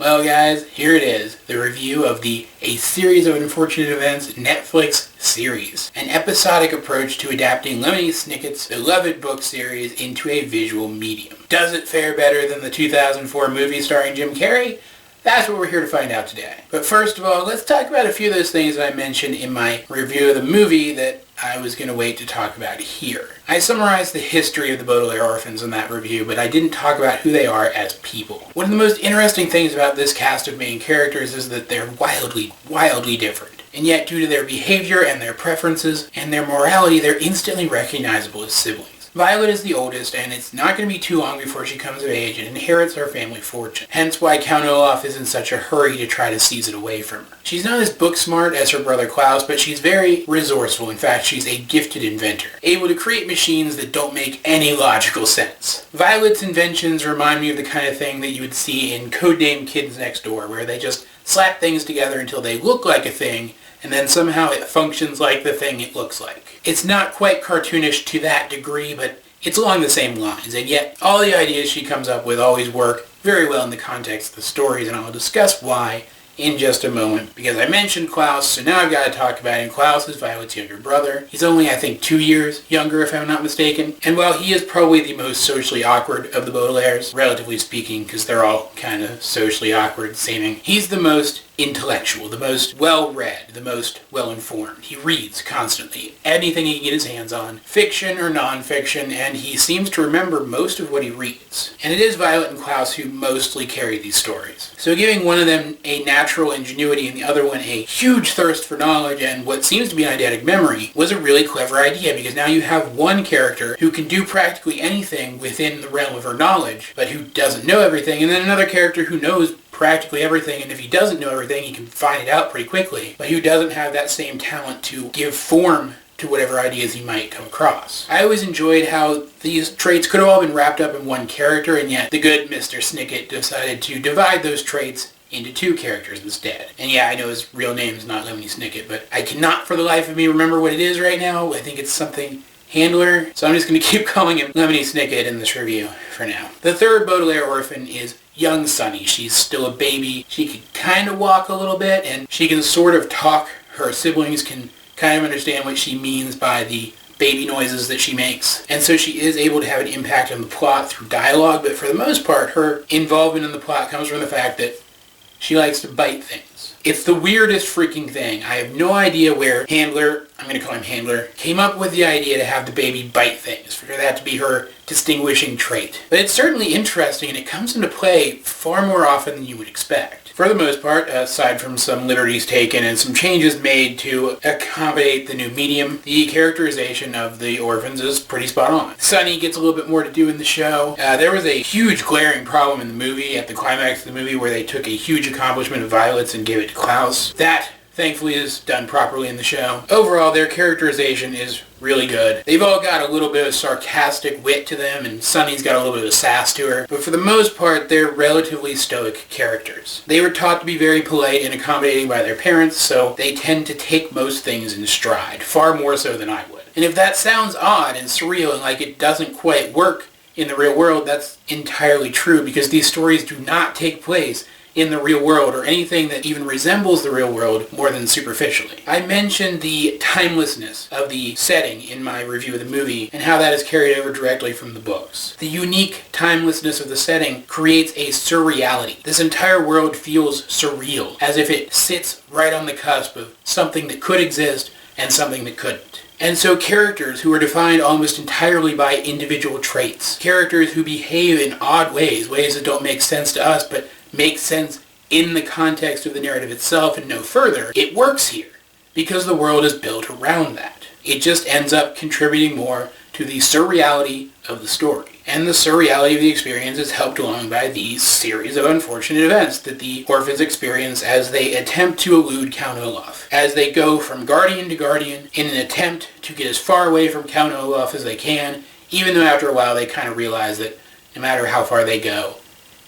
Well guys, here it is, the review of the A Series of Unfortunate Events Netflix series. An episodic approach to adapting Lemony Snicket's beloved book series into a visual medium. Does it fare better than the 2004 movie starring Jim Carrey? That's what we're here to find out today. But first of all, let's talk about a few of those things that I mentioned in my review of the movie that I was going to wait to talk about here. I summarized the history of the Baudelaire orphans in that review, but I didn't talk about who they are as people. One of the most interesting things about this cast of main characters is that they're wildly different. And yet, due to their behavior and their preferences and their morality, they're instantly recognizable as siblings. Violet is the oldest, and it's not going to be too long before she comes of age and inherits her family fortune. Hence why Count Olaf is in such a hurry to try to seize it away from her. She's not as book smart as her brother Klaus, but she's very resourceful. In fact, she's a gifted inventor, able to create machines that don't make any logical sense. Violet's inventions remind me of the kind of thing that you would see in Codename Kids Next Door, where they just slap things together until they look like a thing, and then somehow it functions like the thing it looks like. It's not quite cartoonish to that degree, but it's along the same lines, and yet all the ideas she comes up with always work very well in the context of the stories, and I'll discuss why in just a moment, because I mentioned Klaus, so now I've got to talk about him. Klaus is Violet's younger brother. He's only, I think, 2 years younger, if I'm not mistaken. And while he is probably the most socially awkward of the Baudelaires, relatively speaking, because they're all kind of socially awkward seeming, he's the most intellectual, the most well-read, the most well-informed. He reads constantly, anything he can get his hands on, fiction or non-fiction, and he seems to remember most of what he reads. And it is Violet and Klaus who mostly carry these stories. So giving one of them a natural ingenuity and the other one a huge thirst for knowledge and what seems to be an eidetic memory was a really clever idea, because now you have one character who can do practically anything within the realm of her knowledge, but who doesn't know everything, and then another character who knows practically everything, and if he doesn't know everything, he can find it out pretty quickly, but who doesn't have that same talent to give form to whatever ideas he might come across. I always enjoyed how these traits could have all been wrapped up in one character, and yet the good Mr. Snicket decided to divide those traits into two characters instead. And yeah, I know his real name is not Lemony Snicket, but I cannot for the life of me remember what it is right now. I think it's something Handler, so I'm just going to keep calling him Lemony Snicket in this review for now. The third Baudelaire orphan is young Sunny. She's still a baby. She can kind of walk a little bit, and she can sort of talk. Her siblings can kind of understand what she means by the baby noises that she makes. And so she is able to have an impact on the plot through dialogue, but for the most part, her involvement in the plot comes from the fact that she likes to bite things. It's the weirdest freaking thing. I have no idea where Handler, I'm going to call him Handler, came up with the idea to have the baby bite things, for that to be her distinguishing trait. But it's certainly interesting, and it comes into play far more often than you would expect. For the most part, aside from some liberties taken and some changes made to accommodate the new medium, the characterization of the orphans is pretty spot on. Sunny gets a little bit more to do in the show. There was a huge glaring problem in the movie at the climax of the movie where they took a huge accomplishment of Violet's and gave it to Klaus. That, thankfully, is done properly in the show. Overall, their characterization is really good. They've all got a little bit of sarcastic wit to them, and Sunny's got a little bit of sass to her, but for the most part, they're relatively stoic characters. They were taught to be very polite and accommodating by their parents, so they tend to take most things in stride, far more so than I would. And if that sounds odd and surreal and like it doesn't quite work in the real world, that's entirely true, because these stories do not take place in the real world, or anything that even resembles the real world more than superficially. I mentioned the timelessness of the setting in my review of the movie, and how that is carried over directly from the books. The unique timelessness of the setting creates a surreality. This entire world feels surreal, as if it sits right on the cusp of something that could exist and something that couldn't. And so characters who are defined almost entirely by individual traits, characters who behave in odd ways, ways that don't make sense to us, but make sense in the context of the narrative itself and no further, it works here, because the world is built around that. It just ends up contributing more to the surreality of the story. And the surreality of the experience is helped along by these series of unfortunate events that the orphans experience as they attempt to elude Count Olaf. As they go from guardian to guardian in an attempt to get as far away from Count Olaf as they can, even though after a while they kind of realize that no matter how far they go,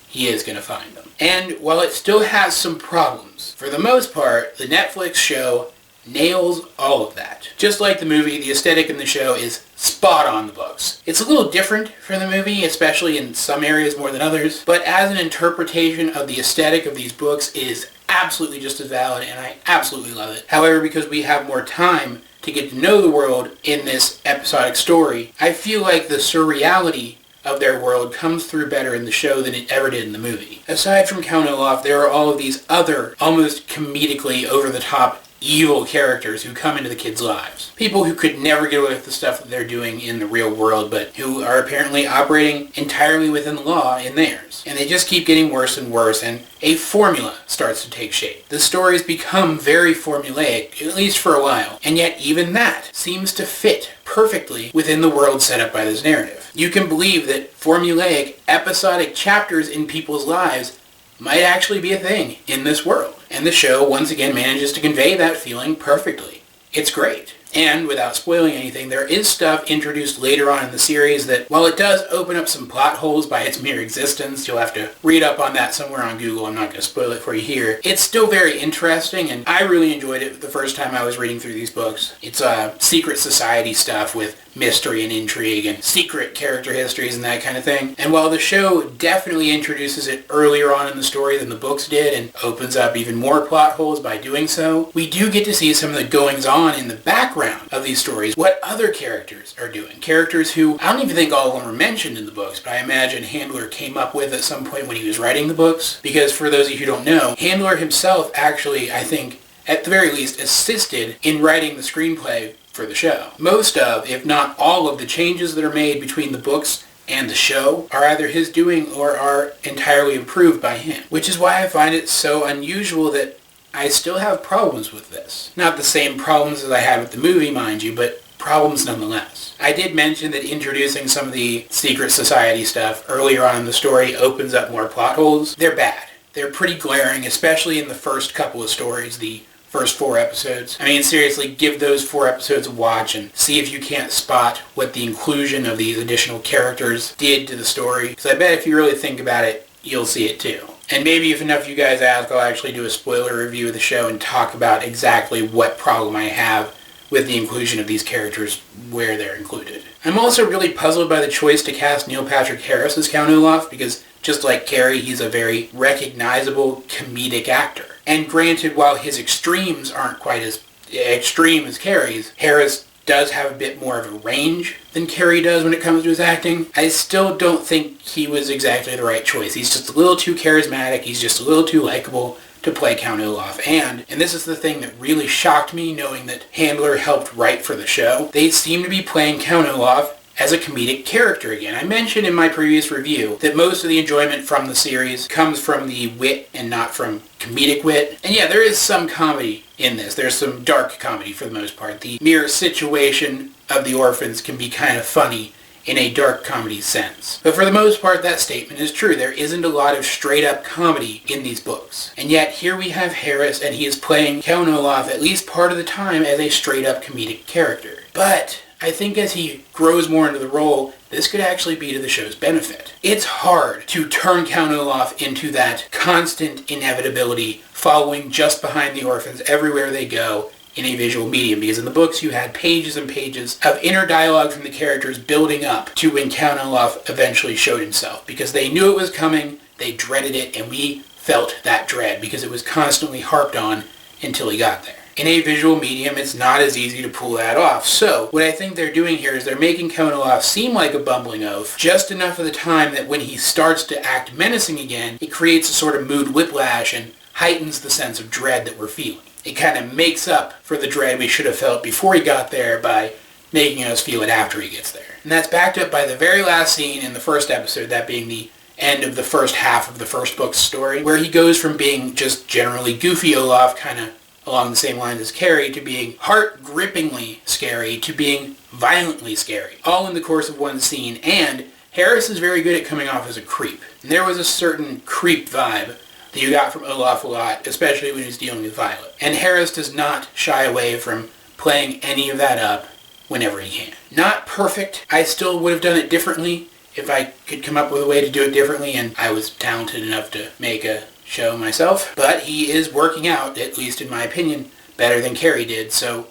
he is going to find them. And while it still has some problems, for the most part, the Netflix show nails all of that. Just like the movie, the aesthetic in the show is spot on the books. It's a little different from the movie, especially in some areas more than others, but as an interpretation of the aesthetic of these books, it is absolutely just as valid, and I absolutely love it. However, because we have more time to get to know the world in this episodic story, I feel like the surreality of their world comes through better in the show than it ever did in the movie. Aside from Count Olaf, there are all of these other, almost comedically over-the-top evil characters who come into the kids' lives. People who could never get away with the stuff that they're doing in the real world, but who are apparently operating entirely within the law in theirs. And they just keep getting worse and worse, and a formula starts to take shape. The stories become very formulaic, at least for a while, and yet even that seems to fit perfectly within the world set up by this narrative. You can believe that formulaic, episodic chapters in people's lives might actually be a thing in this world. And the show once again manages to convey that feeling perfectly. It's great. And without spoiling anything, there is stuff introduced later on in the series that, while it does open up some plot holes by its mere existence, you'll have to read up on that somewhere on Google, I'm not going to spoil it for you here, it's still very interesting, and I really enjoyed it the first time I was reading through these books. It's secret society stuff with mystery and intrigue and secret character histories and that kind of thing. And while the show definitely introduces it earlier on in the story than the books did and opens up even more plot holes by doing so, we do get to see some of the goings-on in the background of these stories, what other characters are doing. Characters who, I don't even think all of them are mentioned in the books, but I imagine Handler came up with at some point when he was writing the books. Because for those of you who don't know, Handler himself actually, I think, at the very least, assisted in writing the screenplay for the show. Most of, if not all of, the changes that are made between the books and the show are either his doing or are entirely approved by him. Which is why I find it so unusual that I still have problems with this. Not the same problems as I had with the movie, mind you, but problems nonetheless. I did mention that introducing some of the secret society stuff earlier on in the story opens up more plot holes. They're bad. They're pretty glaring, especially in the first couple of stories, the first 4 episodes. I mean, seriously, give those 4 episodes a watch and see if you can't spot what the inclusion of these additional characters did to the story. Because I bet if you really think about it, you'll see it too. And maybe if enough of you guys ask, I'll actually do a spoiler review of the show and talk about exactly what problem I have with the inclusion of these characters where they're included. I'm also really puzzled by the choice to cast Neil Patrick Harris as Count Olaf, because just like Carrie, he's a very recognizable comedic actor. And granted, while his extremes aren't quite as extreme as Carrie's, Harris does have a bit more of a range than Carrie does when it comes to his acting. I still don't think he was exactly the right choice. He's just a little too charismatic, he's just a little too likable to play Count Olaf. And this is the thing that really shocked me, knowing that Handler helped write for the show, they seem to be playing Count Olaf as a comedic character again. I mentioned in my previous review that most of the enjoyment from the series comes from the wit and not from comedic wit. And yeah, there is some comedy in this. There's some dark comedy for the most part. The mere situation of the orphans can be kind of funny in a dark comedy sense. But for the most part, that statement is true. There isn't a lot of straight-up comedy in these books. And yet, here we have Harris, and he is playing Count Olaf at least part of the time as a straight-up comedic character. But I think as he grows more into the role, this could actually be to the show's benefit. It's hard to turn Count Olaf into that constant inevitability, following just behind the orphans everywhere they go in a visual medium, because in the books you had pages and pages of inner dialogue from the characters building up to when Count Olaf eventually showed himself, because they knew it was coming, they dreaded it, and we felt that dread because it was constantly harped on until he got there. In a visual medium, it's not as easy to pull that off. So, what I think they're doing here is they're making Count Olaf seem like a bumbling oaf just enough of the time that when he starts to act menacing again, it creates a sort of mood whiplash and heightens the sense of dread that we're feeling. It kind of makes up for the dread we should have felt before he got there by making us feel it after he gets there. And that's backed up by the very last scene in the first episode, that being the end of the first half of the first book's story, where he goes from being just generally goofy Olaf, kind of along the same lines as Carrie, to being heart-grippingly scary, to being violently scary, all in the course of one scene. And Harris is very good at coming off as a creep. And there was a certain creep vibe that you got from Olaf a lot, especially when he's dealing with Violet. And Harris does not shy away from playing any of that up whenever he can. Not perfect. I still would have done it differently if I could come up with a way to do it differently, and I was talented enough to make a show myself. But he is working out, at least in my opinion, better than Khouri did, so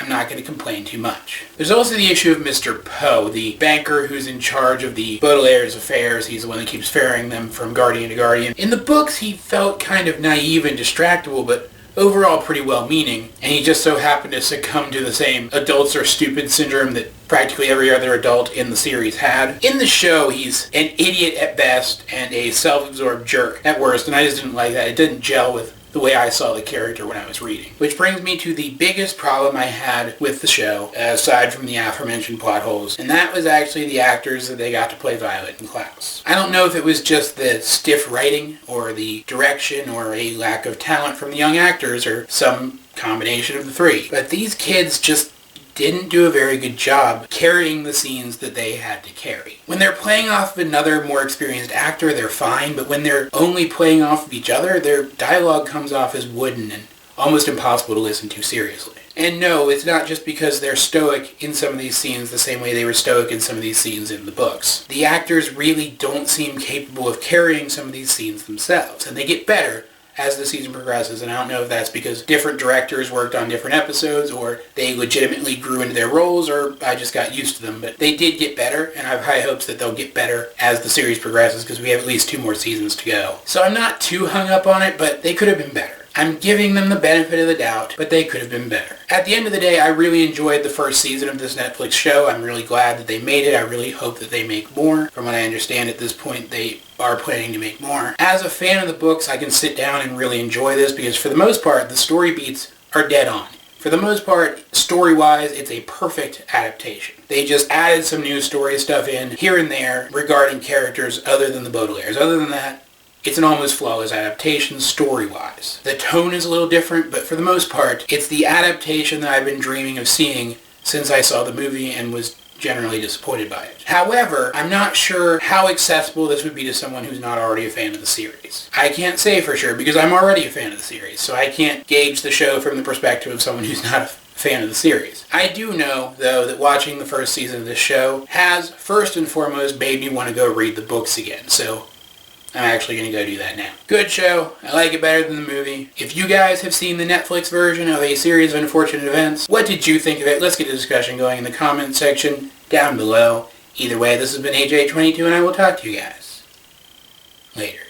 I'm not going to complain too much. There's also the issue of Mr. Poe, the banker who's in charge of the Baudelaire's affairs. He's the one that keeps ferrying them from guardian to guardian. In the books, he felt kind of naive and distractible, but overall pretty well-meaning, and he just so happened to succumb to the same adults are stupid syndrome that practically every other adult in the series had. In the show, he's an idiot at best and a self-absorbed jerk at worst, and I just didn't like that. It didn't gel with the way I saw the character when I was reading. Which brings me to the biggest problem I had with the show, aside from the aforementioned plot holes, and that was actually the actors that they got to play Violet and Klaus. I don't know if it was just the stiff writing, or the direction, or a lack of talent from the young actors, or some combination of the three, but these kids just didn't do a very good job carrying the scenes that they had to carry. When they're playing off of another more experienced actor, they're fine, but when they're only playing off of each other, their dialogue comes off as wooden and almost impossible to listen to seriously. And no, it's not just because they're stoic in some of these scenes the same way they were stoic in some of these scenes in the books. The actors really don't seem capable of carrying some of these scenes themselves, and they get better as the season progresses, and I don't know if that's because different directors worked on different episodes, or they legitimately grew into their roles, or I just got used to them, but they did get better, and I have high hopes that they'll get better as the series progresses, because we have at least 2 more seasons to go. So I'm not too hung up on it, but they could have been better. I'm giving them the benefit of the doubt, but they could have been better. At the end of the day, I really enjoyed the first season of this Netflix show. I'm really glad that they made it. I really hope that they make more. From what I understand at this point, they are planning to make more. As a fan of the books, I can sit down and really enjoy this because for the most part, the story beats are dead on. For the most part, story-wise, it's a perfect adaptation. They just added some new story stuff in here and there regarding characters other than the Baudelaires. Other than that, it's an almost flawless adaptation story-wise. The tone is a little different, but for the most part, it's the adaptation that I've been dreaming of seeing since I saw the movie and was generally disappointed by it. However, I'm not sure how accessible this would be to someone who's not already a fan of the series. I can't say for sure because I'm already a fan of the series, so I can't gauge the show from the perspective of someone who's not a fan of the series. I do know, though, that watching the first season of this show has, first and foremost, made me want to go read the books again, so I'm actually going to go do that now. Good show. I like it better than the movie. If you guys have seen the Netflix version of A Series of Unfortunate Events, what did you think of it? Let's get the discussion going in the comments section down below. Either way, this has been AJ22, and I will talk to you guys later.